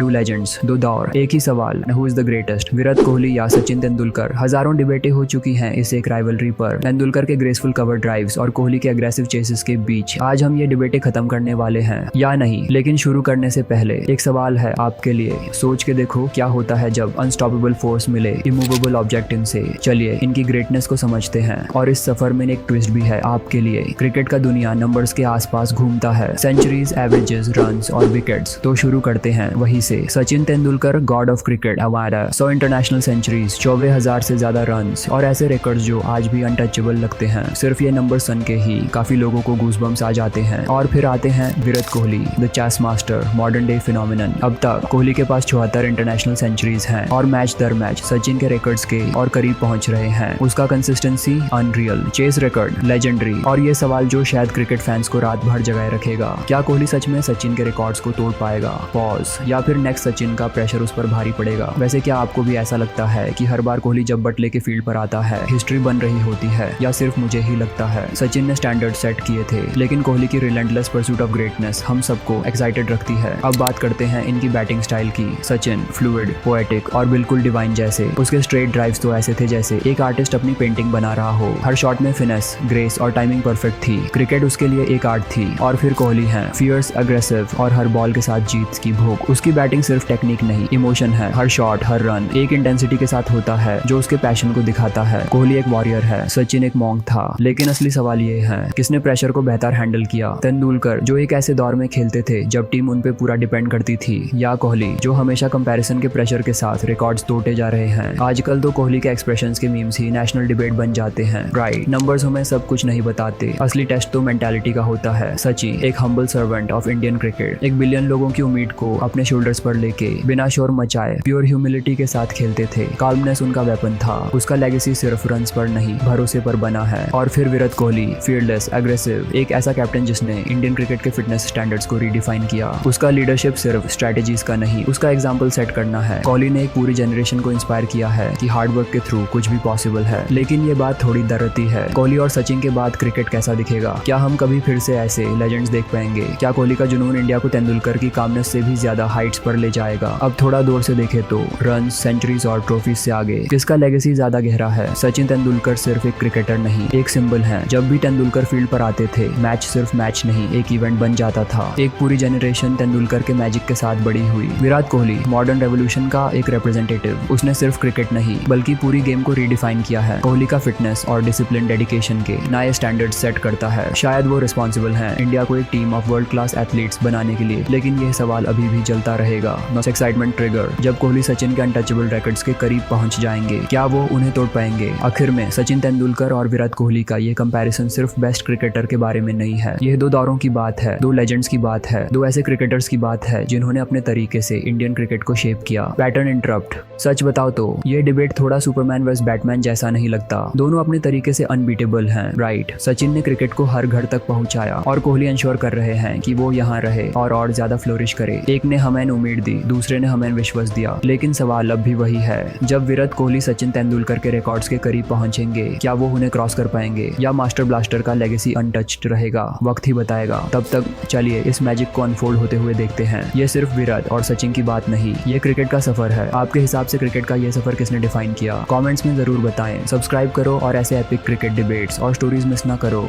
दो लेजेंड्स, दो दौर, एक ही सवाल, who is the greatest, Virat Kohli या सचिन तेंदुलकर। हजारों डिबेटें हो चुकी हैं इस एक राइवलरी पर, तेंदुलकर के ग्रेसफुल कवर ड्राइव्स और कोहली के अग्रेसिव चेसेस के बीच। आज हम ये डिबेटें खत्म करने वाले हैं या नहीं, लेकिन शुरू करने से पहले एक सवाल है आपके लिए। सोच के देखो क्या होता है जब अनस्टॉपेबल फोर्स मिले इमूवेबल ऑब्जेक्ट इनसे। चलिए इनकी ग्रेटनेस को समझते हैं, और इस सफर में एक ट्विस्ट भी है आपके लिए। क्रिकेट का दुनिया नंबर्स के आसपास घूमता है, सेंचुरीज, एवरेजेस, रन्स और विकेट्स। तो शुरू करते हैं वहीं से। Sachin Tendulkar, God of cricket, हमारा 100 इंटरनेशनल सेंचुरीज, 24,000 से ज्यादा रन्स और ऐसे रिकॉर्ड्स जो आज भी अनटचेबल लगते हैं। सिर्फ ये नंबर सुन के ही काफी लोगों को गूज़बम्स आ जाते हैं। और फिर आते हैं Virat Kohli, the chase master, modern day phenomenon. अब तक कोहली के पास 74 इंटरनेशनल सेंचुरीज हैं और मैच दर मैच सचिन के रिकॉर्ड्स के और करीब पहुंच रहे हैं। उसका consistency unreal, chase record legendary. और ये सवाल जो शायद क्रिकेट फैंस को रात भर जगाए रखेगा, क्या कोहली सच में सचिन के रिकॉर्ड्स को तोड़ पाएगा? पॉज। या फिर नेक्स्ट सचिन का प्रेशर उस पर भारी पड़ेगा? वैसे क्या आपको भी ऐसा लगता है कि हर बार कोहली जब बट लेके फील्ड पर आता है हिस्ट्री बन रही होती है, या सिर्फ मुझे ही लगता है? सचिन ने स्टैंडर्ड सेट किए थे, लेकिन कोहली की रिलेंटलेस परसूट ऑफ ग्रेटनेस हम सबको एक्साइटेड रखती है। अब बात करते हैं इनकी बैटिंग स्टाइल की। सचिन फ्लूइड, पोएटिक और बिल्कुल डिवाइन जैसे। उसके स्ट्रेट ड्राइव्स तो ऐसे थे जैसे एक आर्टिस्ट अपनी पेंटिंग बना रहा हो। हर शॉट में फिनेस, ग्रेस और टाइमिंग परफेक्ट थी। क्रिकेट उसके लिए एक आर्ट थी। और फिर कोहली है फियर्स, अग्रेसिव और हर बॉल के साथ जीत की भूख। उसकी बैटिंग सिर्फ टेक्निक नहीं, इमोशन है। हर शॉट, हर रन एक इंटेंसिटी के साथ होता है जो उसके पैशन को दिखाता है। कोहली एक वॉरियर है, सचिन एक मॉन्क था। लेकिन असली सवाल ये है, किसने प्रेशर को बेहतर हैंडल किया? तेंदुलकर जो एक ऐसे दौर में खेलते थे जब टीम उन पे पूरा डिपेंड करती थी, या कोहली जो हमेशा कंपैरिजन के प्रेशर के साथ रिकॉर्ड्स तोड़ते जा रहे हैं? आजकल तो कोहली के एक्सप्रेशंस के मीम्स ही नेशनल डिबेट बन जाते हैं। राइट, नंबर्स हमें सब कुछ नहीं बताते, असली टेस्ट तो मेंटालिटी का होता है। सचिन एक humble servant of Indian cricket, 1 billion लोगों की उम्मीद को अपने शोल्डर्स पर लेके बिना शोर मचाए प्योर ह्यूमिलिटी के साथ खेलते थे। काल्मनेस उनका वेपन था। उसका लेगेसी सिर्फ रन्स पर नहीं, भरोसे पर बना है। और फिर विराट कोहली, फीयरलेस, एग्रेसिव, एक ऐसा कैप्टन जिसने इंडियन क्रिकेट के फिटनेस स्टैंडर्ड्स को रीडिफाइन किया। उसका लीडरशिप सिर्फ स्ट्रेटेजीज का नहीं, उसका एग्जाम्पल सेट करना है। कोहली ने एक पूरी जनरेशन को इंस्पायर किया है कि हार्डवर्क के थ्रू कुछ भी पॉसिबल है। लेकिन ये बात थोड़ी दर्रती है। कोहली और सचिन के बाद क्रिकेट कैसा दिखेगा? क्या हम कभी फिर से ऐसे लेजेंड्स देख पाएंगे? क्या कोहली का जुनून इंडिया को तेंदुलकर की कामनेस से भी ज्यादा हाइट्स पर ले जाएगा? अब थोड़ा दूर से देखे तो रन, सेंचुरीज और ट्रॉफीज से आगे किसका लेगेसी ज्यादा गहरा है? सचिन तेंदुलकर सिर्फ एक क्रिकेटर नहीं, एक सिंबल है। जब भी तेंदुलकर फील्ड पर आते थे, मैच सिर्फ मैच नहीं, एक इवेंट बन जाता था। एक पूरी जनरेशन तेंदुलकर के मैजिक के साथ बड़ी हुई। विराट कोहली मॉडर्न रेवोल्यूशन का एक रिप्रेजेंटेटिव। उसने सिर्फ क्रिकेट नहीं बल्कि पूरी गेम को रीडिफाइन किया है। कोहली का फिटनेस और डिसिप्लिन डेडिकेशन के नए स्टैंडर्ड सेट करता है। शायद वो रिस्पॉन्सिबल है इंडिया को एक team of world class athletes बनाने के लिए। लेकिन यह सवाल अभी भी चलता रहेगा, नॉट एक्साइटमेंट ट्रिगर। जब कोहली सचिन के अनटचेबल रिकॉर्ड्स के करीब पहुंच जाएंगे, क्या वो उन्हें तोड़ पाएंगे? आखिर में सचिन तेंदुलकर और विराट कोहली का ये कंपैरिजन सिर्फ बेस्ट क्रिकेटर के बारे में नहीं है। यह दो दौरों की बात है, दो लेजेंड्स की बात है, दो ऐसे क्रिकेटर्स की बात है जिन्होंने अपने तरीके से इंडियन क्रिकेट को शेप किया। Pattern interrupt. सच बताओ तो ये डिबेट थोड़ा सुपरमैन वर्सेस बैटमैन जैसा नहीं लगता? दोनों अपने तरीके से अनबीटेबल हैं। राइट, सचिन ने क्रिकेट को हर घर तक पहुंचाया और कोहली इंश्योर कर रहे हैं कि वो यहाँ रहे और ज्यादा फ्लोरिश करे। एक ने हमें उम्मीद दी, दूसरे ने हमें विश्वास दिया। लेकिन सवाल अब भी वही है, जब विराट कोहली सचिन तेंदुलकर के रिकॉर्ड्स के करीब पहुंचेंगे, क्या वो उन्हें क्रॉस कर पाएंगे या मास्टर ब्लास्टर का लेगेसी अनटच्ड रहेगा? वक्त ही बताएगा। तब तक चलिए इस मैजिक को अनफोल्ड होते हुए देखते हैं। ये सिर्फ विराट और सचिन की बात नहीं, ये क्रिकेट का सफर है। आपके हिसाब से क्रिकेट का ये सफर किसने डिफाइन किया? कमेंट्स में जरूर बताएं। सब्सक्राइब करो और ऐसे एपिक क्रिकेट डिबेट्स और स्टोरीज मिस ना करो।